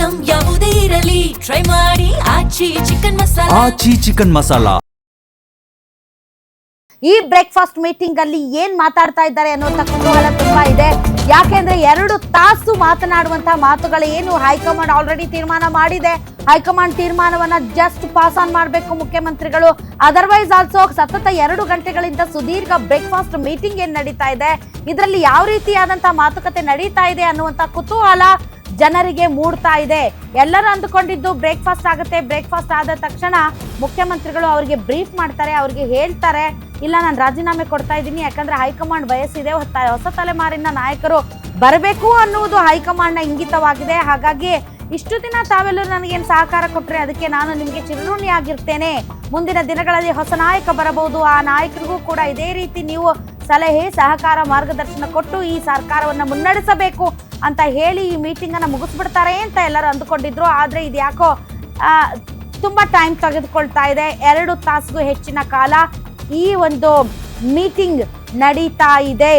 Item ಯಾವುದೇ ಇರಲಿ try ಮಾಡಿ ಆಚಿ ಚಿಕನ್ ಮಸಾಲಾ. ಈ ಬ್ರೇಕ್ಫಾಸ್ಟ್ ಮೀಟಿಂಗ್ ಅಲ್ಲಿ ಏನ್ ಮಾತಾಡ್ತಾ ಇದ್ದಾರೆ ಅನ್ನೋ ಕುತೂಹಲ ತುಂಬಾ ಇದೆ. ಯಾಕೆಂದ್ರೆ 2 ತಾಸು ಮಾತನಾಡುವಂತಹ ಮಾತುಗಳು ಏನು ಹೈಕಮಾಂಡ್ ಆಲ್ರೆಡಿ ತೀರ್ಮಾನ ಮಾಡಿದೆ. ಹೈಕಮಾಂಡ್ ತೀರ್ಮಾನವನ್ನ ಜಸ್ಟ್ ಪಾಸ್ ಆನ್ ಮಾಡಬೇಕು ಮುಖ್ಯಮಂತ್ರಿಗಳು. ಅದರ್ವೈಸ್ ಆಲ್ಸೋ ಸತತ 2 ಗಂಟೆಗಳಿಂದ ಸುದೀರ್ಘ ಬ್ರೇಕ್ಫಾಸ್ಟ್ ಮೀಟಿಂಗ್ ಏನ್ ನಡೀತಾ ಇದೆ, ಇದರಲ್ಲಿ ಯಾವ ರೀತಿಯಾದಂತಹ ಮಾತುಕತೆ ನಡೀತಾ ಇದೆ ಅನ್ನುವಂತ ಕುತೂಹಲ ಜನರಿಗೆ ಮೂಡ್ತಾ ಇದೆ. ಎಲ್ಲರೂ ಅಂದುಕೊಂಡಿದ್ದು ಬ್ರೇಕ್ಫಾಸ್ಟ್ ಆಗುತ್ತೆ, ಬ್ರೇಕ್ಫಾಸ್ಟ್ ಆದ ತಕ್ಷಣ ಮುಖ್ಯಮಂತ್ರಿಗಳು ಅವರಿಗೆ ಬ್ರೀಫ್ ಮಾಡ್ತಾರೆ, ಅವ್ರಿಗೆ ಹೇಳ್ತಾರೆ ಇಲ್ಲ ನಾನು ರಾಜೀನಾಮೆ ಕೊಡ್ತಾ ಇದ್ದೀನಿ, ಯಾಕಂದ್ರೆ ಹೈಕಮಾಂಡ್ ಬಯಸಿದೆ, ಹೊಸ ತಲೆಮಾರಿನ ನಾಯಕರು ಬರಬೇಕು ಅನ್ನುವುದು ಹೈಕಮಾಂಡ್ನ ಇಂಗಿತವಾಗಿದೆ. ಹಾಗಾಗಿ ಇಷ್ಟು ದಿನ ತಾವೆಲ್ಲರೂ ನನಗೇನು ಸಹಕಾರ ಕೊಟ್ಟರೆ ಅದಕ್ಕೆ ನಾನು ನಿಮಗೆ ಚಿರಋಣಿಯಾಗಿರ್ತೇನೆ. ಮುಂದಿನ ದಿನಗಳಲ್ಲಿ ಹೊಸ ನಾಯಕ ಬರಬಹುದು, ಆ ನಾಯಕರಿಗೂ ಕೂಡ ಇದೇ ರೀತಿ ನೀವು ಸಲಹೆ ಸಹಕಾರ ಮಾರ್ಗದರ್ಶನ ಕೊಟ್ಟು ಈ ಸರ್ಕಾರವನ್ನು ಮುನ್ನಡೆಸಬೇಕು ಅಂತ ಹೇಳಿ ಈ ಮೀಟಿಂಗ್ ಅನ್ನು ಮುಗಿಸ್ಬಿಡ್ತಾರೆ ಅಂತ ಎಲ್ಲರೂ ಅಂದುಕೊಂಡಿದ್ರು. ಆದ್ರೆ ಇದು ಯಾಕೋ ತುಂಬಾ ಟೈಮ್ ತೆಗೆದುಕೊಳ್ತಾ ಇದೆ. 2 ತಾಸಿಗೂ ಹೆಚ್ಚಿನ ಕಾಲ ಈ ಒಂದು ಮೀಟಿಂಗ್ ನಡೀತಾ ಇದೆ.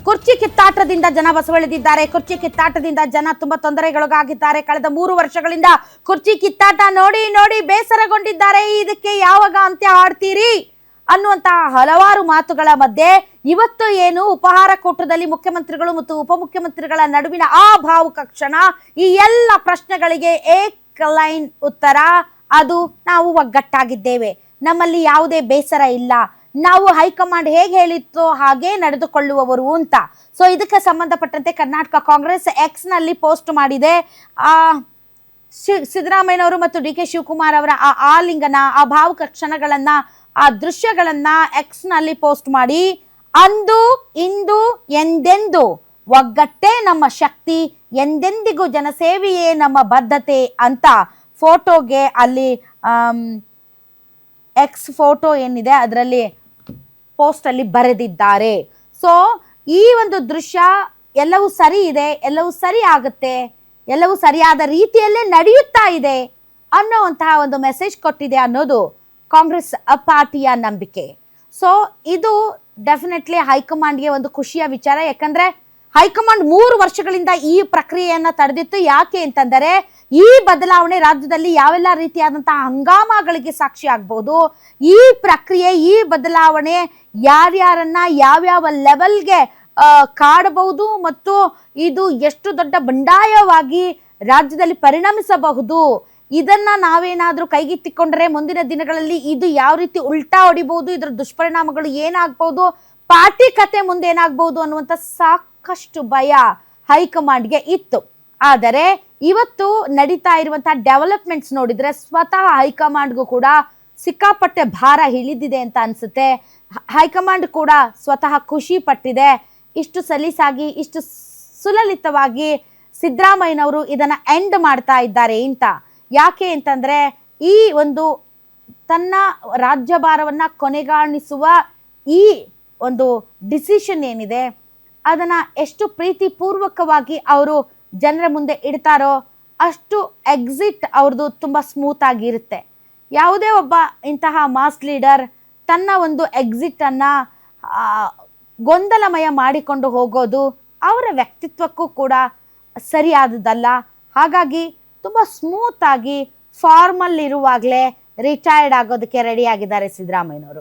ಕುರ್ಚಿ ಕಿತ್ತಾಟದಿಂದ ಜನ ಬಸವಳಿದಿದ್ದಾರೆ. ಕುರ್ಚಿ ಕಿತ್ತಾಟದಿಂದ ಜನ ತುಂಬಾ ತೊಂದರೆಗೊಳಗಾಗಿದ್ದಾರೆ. ಕಳೆದ 3 ವರ್ಷಗಳಿಂದ ಕುರ್ಚಿ ಕಿತ್ತಾಟ ನೋಡಿ ನೋಡಿ ಬೇಸರಗೊಂಡಿದ್ದಾರೆ. ಇದಕ್ಕೆ ಯಾವಾಗ ಅಂತ್ಯ ಹಾಡ್ತೀರಿ ಅನ್ನುವಂತಹ ಹಲವಾರು ಮಾತುಗಳ ಮಧ್ಯೆ ಇವತ್ತು ಏನು ಉಪಹಾರ ಕೂಟದಲ್ಲಿ ಮುಖ್ಯಮಂತ್ರಿಗಳು ಮತ್ತು ಉಪಮುಖ್ಯಮಂತ್ರಿಗಳ ನಡುವಿನ ಆ ಭಾವುಕ ಕ್ಷಣ, ಈ ಎಲ್ಲ ಪ್ರಶ್ನೆಗಳಿಗೆ ಏಕಲೈನ್ ಉತ್ತರ, ಅದು ನಾವು ಒಗ್ಗಟ್ಟಾಗಿದ್ದೇವೆ, ನಮ್ಮಲ್ಲಿ ಯಾವುದೇ ಬೇಸರ ಇಲ್ಲ, ನಾವು ಹೈಕಮಾಂಡ್ ಹೇಗೆ ಹೇಳಿತ್ತು ಹಾಗೆ ನಡೆದುಕೊಳ್ಳುವವರು ಅಂತ. ಸೊ ಇದಕ್ಕೆ ಸಂಬಂಧಪಟ್ಟಂತೆ ಕರ್ನಾಟಕ ಕಾಂಗ್ರೆಸ್ ಎಕ್ಸ್ ನಲ್ಲಿ ಪೋಸ್ಟ್ ಮಾಡಿದೆ. ಸಿದ್ದರಾಮಯ್ಯನವರು ಮತ್ತು ಡಿ ಕೆ ಶಿವಕುಮಾರ್ ಅವರ ಆ ಆಲಿಂಗನ, ಆ ಭಾವುಕ ಕ್ಷಣಗಳನ್ನ, ಆ ದೃಶ್ಯಗಳನ್ನ ಎಕ್ಸ್ ನಲ್ಲಿ ಪೋಸ್ಟ್ ಮಾಡಿ, ಅಂದು ಇಂದು ಎಂದೆಂದು ಒಗ್ಗಟ್ಟೇ ನಮ್ಮ ಶಕ್ತಿ, ಎಂದೆಂದಿಗೂ ಜನಸೇವೆಯೇ ನಮ್ಮ ಬದ್ಧತೆ ಅಂತ ಫೋಟೋಗೆ ಅಲ್ಲಿ ಎಕ್ಸ್ ಫೋಟೋ ಏನಿದೆ ಅದರಲ್ಲಿ ಪೋಸ್ಟ್ ಅಲ್ಲಿ ಬರೆದಿದ್ದಾರೆ. ಸೊ ಈ ಒಂದು ದೃಶ್ಯ ಎಲ್ಲವೂ ಸರಿ ಇದೆ, ಎಲ್ಲವೂ ಸರಿ ಆಗುತ್ತೆ, ಎಲ್ಲವೂ ಸರಿಯಾದ ರೀತಿಯಲ್ಲೇ ನಡೆಯುತ್ತಾ ಇದೆ ಅನ್ನೋವಂತಹ ಒಂದು ಮೆಸೇಜ್ ಕೊಟ್ಟಿದೆ ಅನ್ನೋದು ಕಾಂಗ್ರೆಸ್ ಪಾರ್ಟಿಯ ನಂಬಿಕೆ. ಸೊ ಇದು ಡೆಫಿನೆಟ್ಲಿ ಹೈಕಮಾಂಡ್ಗೆ ಒಂದು ಖುಷಿಯ ವಿಚಾರ. ಯಾಕಂದ್ರೆ ಹೈಕಮಾಂಡ್ 3 ವರ್ಷಗಳಿಂದ ಈ ಪ್ರಕ್ರಿಯೆಯನ್ನ ತಡೆದಿತ್ತು. ಯಾಕೆ ಅಂತಂದರೆ ಈ ಬದಲಾವಣೆ ರಾಜ್ಯದಲ್ಲಿ ಯಾವೆಲ್ಲ ರೀತಿಯಾದಂತಹ ಹಂಗಾಮಗಳಿಗೆ ಸಾಕ್ಷಿ ಆಗ್ಬಹುದು, ಈ ಪ್ರಕ್ರಿಯೆ, ಈ ಬದಲಾವಣೆ ಯಾರ್ಯಾರನ್ನ ಯಾವ್ಯಾವ ಲೆವೆಲ್ಗೆ ಕಾಡಬಹುದು ಮತ್ತು ಇದು ಎಷ್ಟು ದೊಡ್ಡ ಬಂಡಾಯವಾಗಿ ರಾಜ್ಯದಲ್ಲಿ ಪರಿಣಮಿಸಬಹುದು, ಇದನ್ನ ನಾವೇನಾದ್ರೂ ಕೈಗೆತ್ತಿಕೊಂಡ್ರೆ ಮುಂದಿನ ದಿನಗಳಲ್ಲಿ ಇದು ಯಾವ ರೀತಿ ಉಲ್ಟಾ ಹೊಡಿಬಹುದು, ಇದರ ದುಷ್ಪರಿಣಾಮಗಳು ಏನಾಗಬಹುದು, ಪಾರ್ಟಿ ಕತೆ ಮುಂದೆ ಏನಾಗಬಹುದು ಅನ್ನುವಂಥ ಸಾಕಷ್ಟು ಭಯ ಹೈಕಮಾಂಡ್ಗೆ ಇತ್ತು. ಆದರೆ ಇವತ್ತು ನಡೀತಾ ಇರುವಂತಹ ಡೆವಲಪ್ಮೆಂಟ್ಸ್ ನೋಡಿದ್ರೆ ಸ್ವತಃ ಹೈಕಮಾಂಡ್ಗೂ ಕೂಡ ಸಿಕ್ಕಾಪಟ್ಟೆ ಭಾರ ಇಳಿದಿದೆ ಅಂತ ಅನ್ಸುತ್ತೆ. ಹೈಕಮಾಂಡ್ ಕೂಡ ಸ್ವತಃ ಖುಷಿ ಪಟ್ಟಿದೆ. ಇಷ್ಟು ಸಲೀಸಾಗಿ, ಇಷ್ಟು ಸುಲಲಿತವಾಗಿ ಸಿದ್ದರಾಮಯ್ಯನವರು ಇದನ್ನ ಎಂಡ್ ಮಾಡ್ತಾ ಇದ್ದಾರೆ ಅಂತ. ಯಾಕೆ ಅಂತಂದ್ರೆ ಈ ಒಂದು ತನ್ನ ರಾಜ್ಯಭಾರವನ್ನ ಕೊನೆಗಾಣಿಸುವ ಈ ಒಂದು ಡಿಸಿಷನ್ ಏನಿದೆ ಅದನ್ನ ಎಷ್ಟು ಪ್ರೀತಿ ಪೂರ್ವಕವಾಗಿ ಅವರು ಜನರ ಮುಂದೆ ಇಡ್ತಾರೋ ಅಷ್ಟು ಎಕ್ಸಿಟ್ ಅವ್ರದ್ದು ತುಂಬ ಸ್ಮೂತ್ ಆಗಿರುತ್ತೆ. ಯಾವುದೇ ಒಬ್ಬ ಇಂತಹ ಮಾಸ್ ಲೀಡರ್ ತನ್ನ ಒಂದು ಎಕ್ಸಿಟನ್ನು ಗೊಂದಲಮಯ ಮಾಡಿಕೊಂಡು ಹೋಗೋದು ಅವರ ವ್ಯಕ್ತಿತ್ವಕ್ಕೂ ಕೂಡ ಸರಿಯಾದದಲ್ಲ. ಹಾಗಾಗಿ ತುಂಬ ಸ್ಮೂತ್ ಆಗಿ ಫಾರ್ಮಲ್ ಇರುವಾಗಲೇ ರಿಟೈರ್ಡ್ ಆಗೋದಕ್ಕೆ ರೆಡಿ ಆಗಿದ್ದಾರೆ ಸಿದ್ದರಾಮಯ್ಯನವರು.